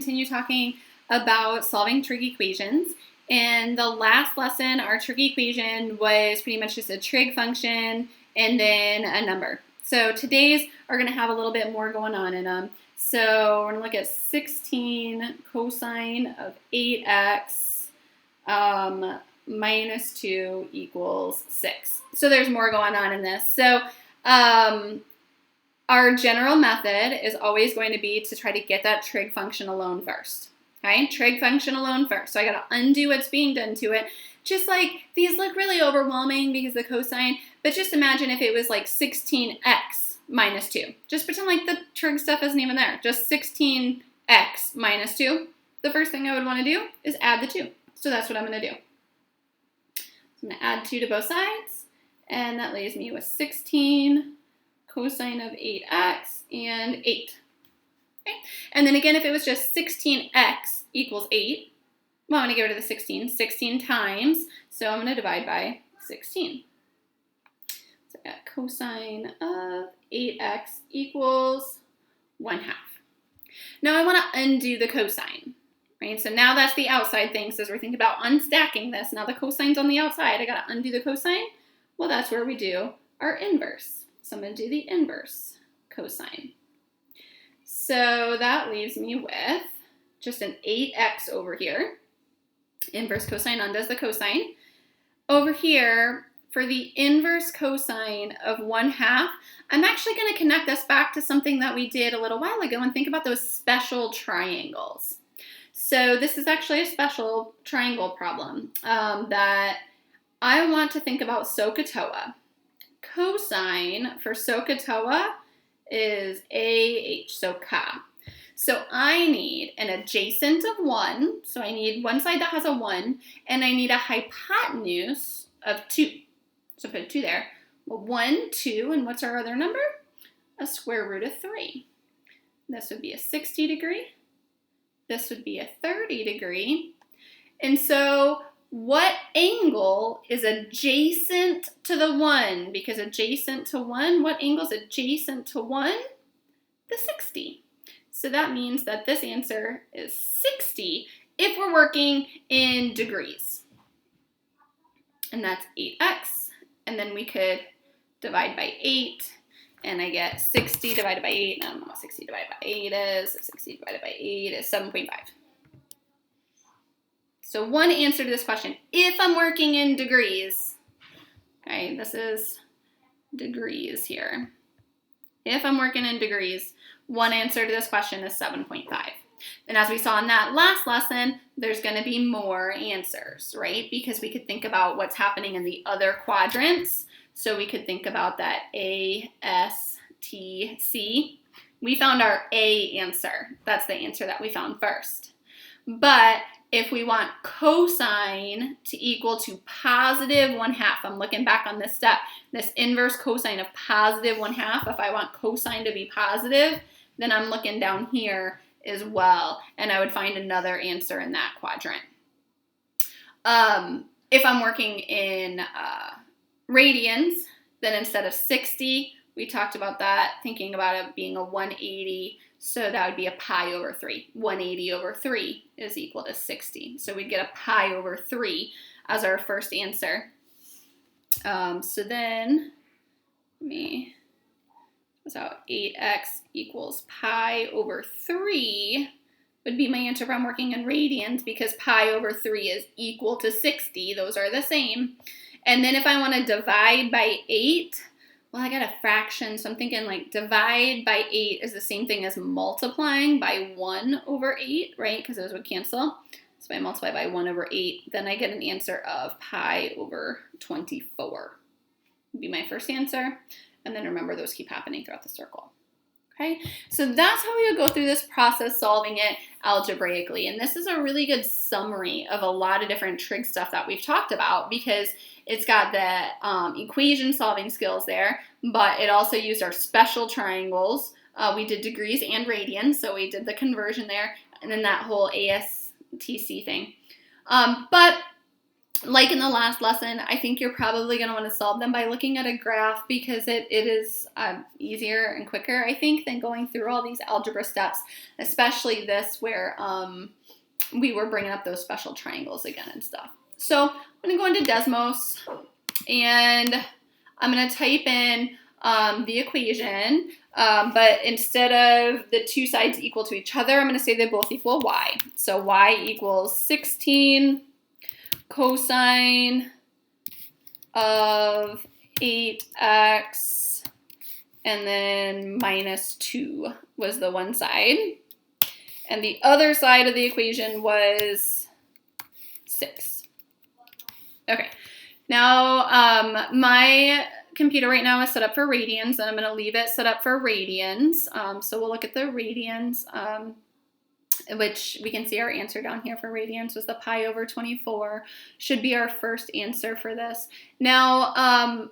continue talking about solving trig equations. In the last lesson, our trig equation was pretty much just a trig function and then a number. So today's are going to have a little bit more going on in them. So we're going to look at 16 cosine of 8x minus 2 equals 6. So there's more going on in this. So our general method is always going to be to try to get that trig function alone first. Okay, trig function alone first. So I got to undo what's being done to it. Just like these look really overwhelming because of the cosine, but just imagine if it was like 16x minus 2. Just pretend like the trig stuff isn't even there. Just 16x minus 2. The first thing I would want to do is add the 2. So that's what I'm going to do. So I'm going to add 2 to both sides, and that leaves me with 16 cosine of 8x and 8. Okay. And then again, if it was just 16x equals 8, well, I'm going to get rid of the 16 times, so I'm going to divide by 16. So I got cosine of 8x equals 1/2. Now I want to undo the cosine, right? So now that's the outside thing, so as we're thinking about unstacking this, now the cosine's on the outside, I got to undo the cosine. Well, that's where we do our inverse. So I'm going to do the inverse cosine. So that leaves me with just an 8x over here. Inverse cosine undoes the cosine. Over here, for the inverse cosine of 1/2, I'm actually going to connect this back to something that we did a little while ago and think about those special triangles. So this is actually a special triangle problem that I want to think about SOHCAHTOA. Cosine for SOHCAHTOA is AH, so ka. So I need an adjacent of 1, so I need one side that has a 1, and I need a hypotenuse of 2. So put 2 there. Well, 1, 2, and what's our other number? A square root of 3. This would be a 60 degree. This would be a 30 degree. And so what angle is adjacent to the 1? Because adjacent to 1, what angle is adjacent to 1? The 60. So that means that this answer is 60 if we're working in degrees. And that's 8x. And then we could divide by 8. And I get 60 divided by 8. I don't know what 60 divided by 8 is. 60 divided by 8 is 7.5. So one answer to this question, if I'm working in degrees, okay, this is degrees here. If I'm working in degrees, one answer to this question is 7.5. And as we saw in that last lesson, there's going to be more answers, right? Because we could think about what's happening in the other quadrants. So we could think about that A, S, T, C. We found our A answer. That's the answer that we found first. But if we want cosine to equal to positive 1/2, I'm looking back on this step, this inverse cosine of positive 1/2, if I want cosine to be positive, then I'm looking down here as well, and I would find another answer in that quadrant. If I'm working in radians, then instead of 60, we talked about that, thinking about it being a 180, so that would be a pi over 3. 180 over 3 is equal to 60. So we'd get a pi over 3 as our first answer. So then, so 8x equals pi over 3 would be my answer if I'm working in radians, because pi over 3 is equal to 60. Those are the same. And then if I want to divide by 8, well, I got a fraction, so I'm thinking like divide by 8 is the same thing as multiplying by 1 over 8, right? Because those would cancel. So if I multiply by 1 over 8, then I get an answer of pi over 24. Would be my first answer. And then remember, those keep happening throughout the circle. Okay, so that's how we would go through this process solving it algebraically. And this is a really good summary of a lot of different trig stuff that we've talked about, because it's got the equation solving skills there, but it also used our special triangles. We did degrees and radians, so we did the conversion there, and then that whole ASTC thing. But like in the last lesson, I think you're probably going to want to solve them by looking at a graph because it is easier and quicker, I think, than going through all these algebra steps, especially this where we were bringing up those special triangles again and stuff. So I'm going to go into Desmos, and I'm going to type in the equation, but instead of the two sides equal to each other, I'm going to say they both equal y. So y equals 16 cosine of 8x, and then minus 2 was the one side. And the other side of the equation was 6. Okay, now my computer right now is set up for radians, and I'm going to leave it set up for radians. So we'll look at the radians, which we can see our answer down here for radians was the pi over 24. Should be our first answer for this. Now,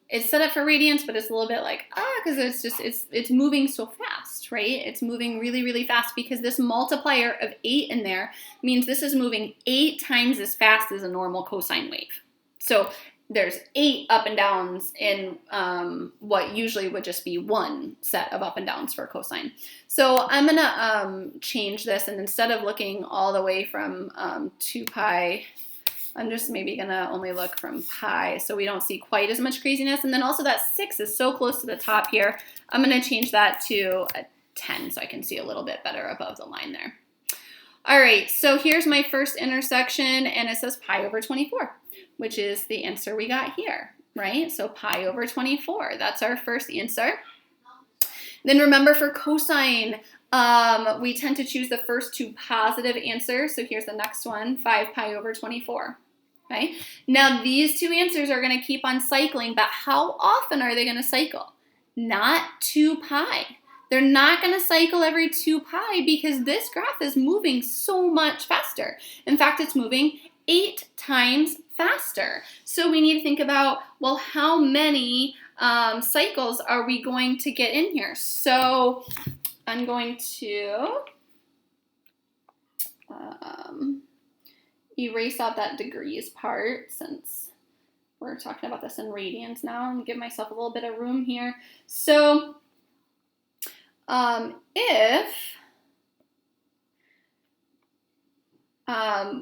it's set up for radians, but it's a little bit like, because it's moving so fast, right? It's moving really, really fast because this multiplier of 8 in there means this is moving 8 times as fast as a normal cosine wave. So there's 8 up and downs in what usually would just be one set of up and downs for cosine. So I'm going to change this, and instead of looking all the way from 2 pi, I'm just maybe going to only look from pi so we don't see quite as much craziness. And then also that 6 is so close to the top here, I'm going to change that to a 10 so I can see a little bit better above the line there. All right, so here's my first intersection, and it says pi over 24. Which is the answer we got here, right? So pi over 24, that's our first answer. Then remember for cosine, we tend to choose the first two positive answers. So here's the next one, 5 pi over 24, okay? Now these two answers are gonna keep on cycling, but how often are they gonna cycle? Not 2 pi. They're not going to cycle every 2 pi because this graph is moving so much faster. In fact, it's moving 8 times faster. So we need to think about, well, how many cycles are we going to get in here? So I'm going to erase out that degrees part since we're talking about this in radians now and give myself a little bit of room here. So if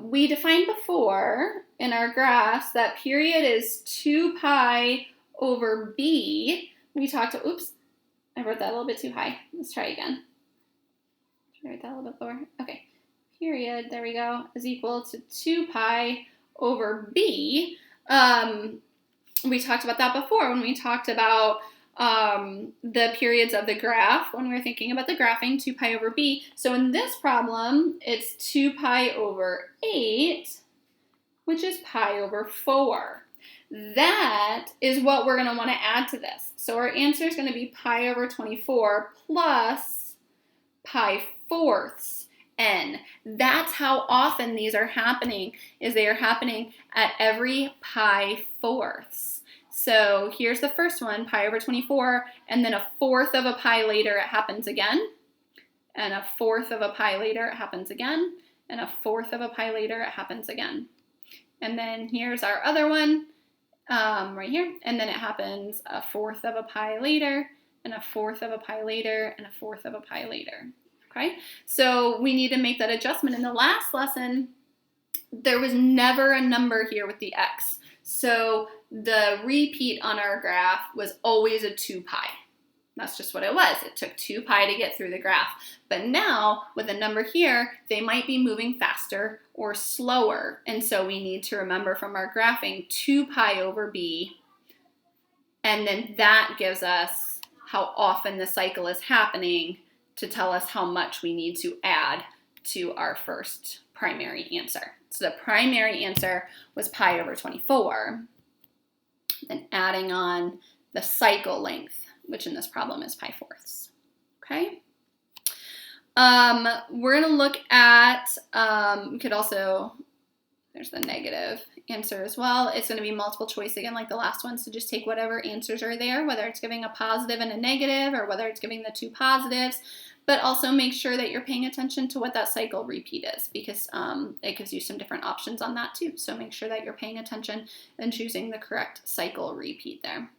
we defined before in our graphs that period is 2 pi over b, we talked to, oops, I wrote that a little bit too high. Let's try again. Should I write that a little bit lower? Okay, period, there we go, is equal to 2 pi over b. We talked about that before when we talked about the periods of the graph when we were thinking about the graphing, 2 pi over b. So in this problem, it's 2 pi over 8, which is pi over 4. That is what we're going to want to add to this. So our answer is going to be pi over 24 plus pi fourths n. That's how often these are happening, is they are happening at every pi fourths. So here's the first one, pi over 24, and then a fourth of a pi later it happens again, and a fourth of a pi later it happens again, and a fourth of a pi later it happens again. And then here's our other one right here, and then it happens a fourth of a pi later, and a fourth of a pi later, and a fourth of a pi later. Okay, so we need to make that adjustment. In the last lesson, there was never a number here with the x. So the repeat on our graph was always a 2 pi. That's just what it was. It took 2 pi to get through the graph. But now, with a number here, they might be moving faster or slower. And so we need to remember from our graphing 2 pi over b. And then that gives us how often the cycle is happening to tell us how much we need to add to our first primary answer. So the primary answer was pi over 24. Then adding on the cycle length, which in this problem is pi fourths. Okay. We're going to look at, we could also, there's the negative answer as well. It's going to be multiple choice again like the last one, so just take whatever answers are there, whether it's giving a positive and a negative or whether it's giving the two positives. but also make sure that you're paying attention to what that cycle repeat is, because it gives you some different options on that too. So make sure that you're paying attention and choosing the correct cycle repeat there.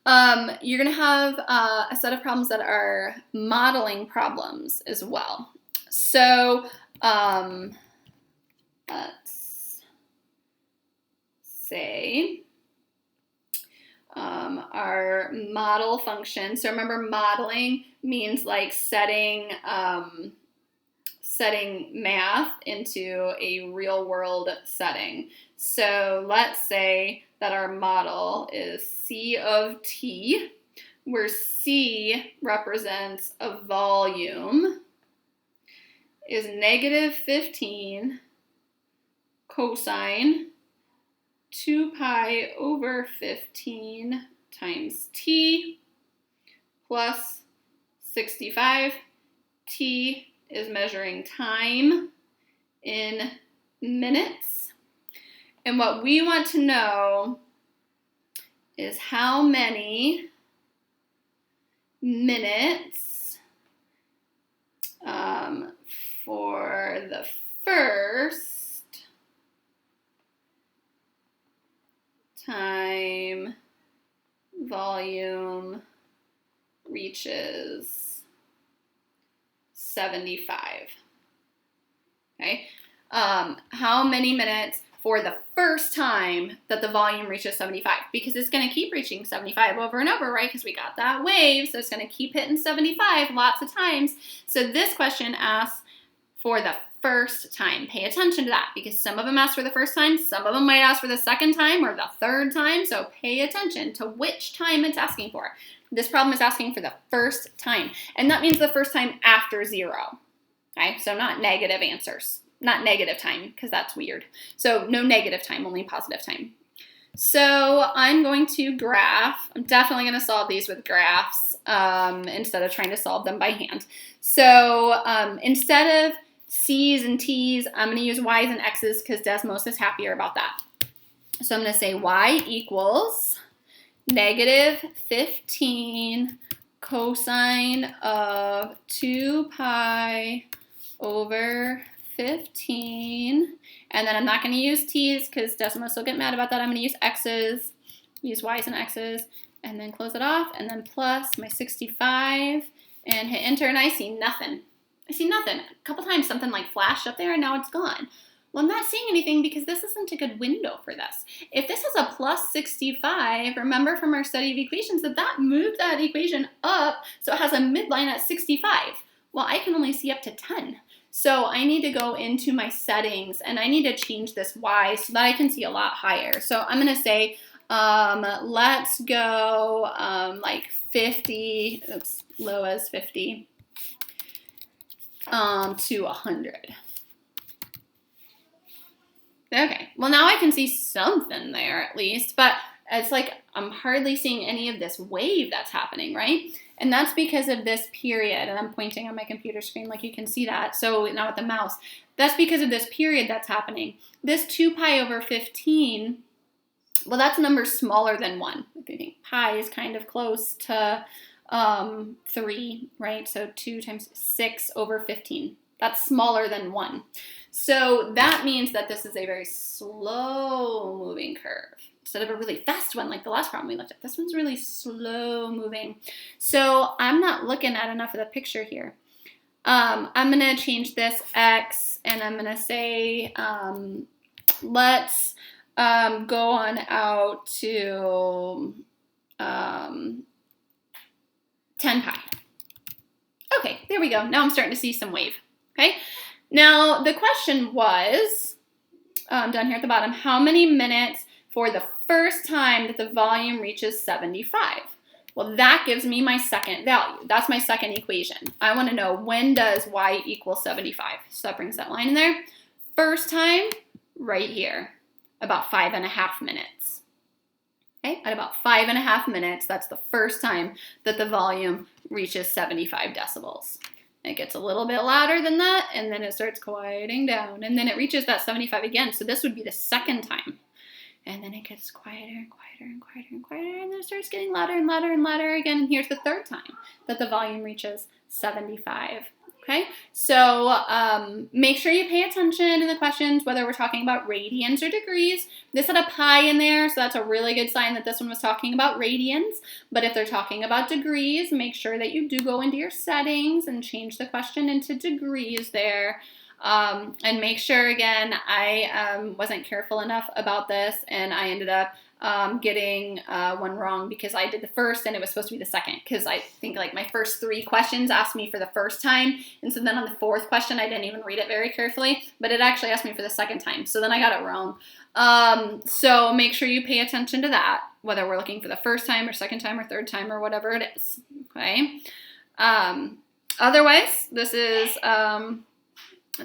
You're going to have a set of problems that are modeling problems as well. So let's say our model function. So remember, modeling means like setting math into a real world setting. So let's say that our model is C of t, where C represents a volume, is negative 15 cosine 2 pi over 15 times t plus 65. T is measuring time in minutes. And what we want to know is how many minutes for the first time volume reaches 75. Okay, how many minutes for the first time that the volume reaches 75? Because it's going to keep reaching 75 over and over, right? Because we got that wave, so it's going to keep hitting 75 lots of times. So this question asks for the first time. Pay attention to that, because some of them ask for the first time, some of them might ask for the second time or the third time, so pay attention to which time it's asking for. This problem is asking for the first time, and that means the first time after 0. Okay, so not negative answers, not negative time, because that's weird. So no negative time, only positive time. So I'm going to graph. I'm definitely going to solve these with graphs instead of trying to solve them by hand. So instead of C's and T's, I'm going to use Y's and X's because Desmos is happier about that. So I'm going to say Y equals negative 15 cosine of 2 pi over 15, and then I'm not going to use T's because Desmos will get mad about that. I'm going to use X's, use Y's and X's, and then close it off, and then plus my 65, and hit enter, and I see nothing. I see nothing. A couple times something like flashed up there, and now it's gone. Well, I'm not seeing anything because this isn't a good window for this. If this is a plus 65, remember from our study of equations that moved that equation up, so it has a midline at 65. Well, I can only see up to 10. So I need to go into my settings and I need to change this Y so that I can see a lot higher. So I'm going to say, let's go like 50, oops, low as 50 to 100. Okay, well now I can see something there at least, but it's like I'm hardly seeing any of this wave that's happening, right? And that's because of this period, and I'm pointing on my computer screen like you can see that, so now with the mouse. That's because of this period that's happening. This 2 pi over 15, well that's a number smaller than 1. If you think pi is kind of close to 3, right? So 2 times 6 over 15. That's smaller than 1. So that means that this is a very slow moving curve instead of a really fast one like the last problem we looked at. This one's really slow moving. So I'm not looking at enough of the picture here. I'm going to change this X and I'm going to say let's go on out to 10 pi. Okay, there we go. Now I'm starting to see some wave. Okay, now the question was, down here at the bottom, how many minutes for the first time that the volume reaches 75? Well, that gives me my second value. That's my second equation. I want to know when does Y equal 75? So that brings that line in there. First time, right here, about 5.5 minutes. Okay, at about 5.5 minutes, that's the first time that the volume reaches 75 decibels. It gets a little bit louder than that, and then it starts quieting down, and then it reaches that 75 again. So this would be the second time. And then it gets quieter and quieter and quieter and quieter, and then it starts getting louder and louder and louder again. And here's the third time that the volume reaches 75. Okay, so make sure you pay attention to the questions, whether we're talking about radians or degrees. This had a pi in there, so that's a really good sign that this one was talking about radians. But if they're talking about degrees, make sure that you do go into your settings and change the question into degrees there. And make sure, again, I wasn't careful enough about this, and I ended up getting one wrong because I did the first and it was supposed to be the second, because I think like my first 3 questions asked me for the first time, and so then on the 4th question I didn't even read it very carefully, but it actually asked me for the second time, so then I got it wrong. So make sure you pay attention to that, whether we're looking for the first time or second time or third time or whatever it is, okay? Otherwise, this is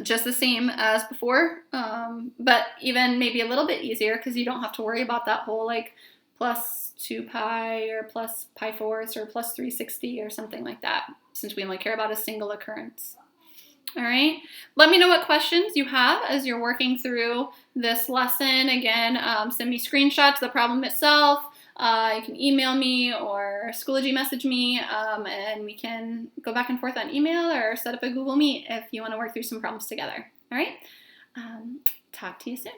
just the same as before, but even maybe a little bit easier because you don't have to worry about that whole like plus 2 pi or plus pi fourths or plus 360 or something like that, since we only care about a single occurrence. All right, let me know what questions you have as you're working through this lesson. Again, send me screenshots of the problem itself. You can email me or Schoology message me, and we can go back and forth on email or set up a Google Meet if you want to work through some problems together. All right, talk to you soon.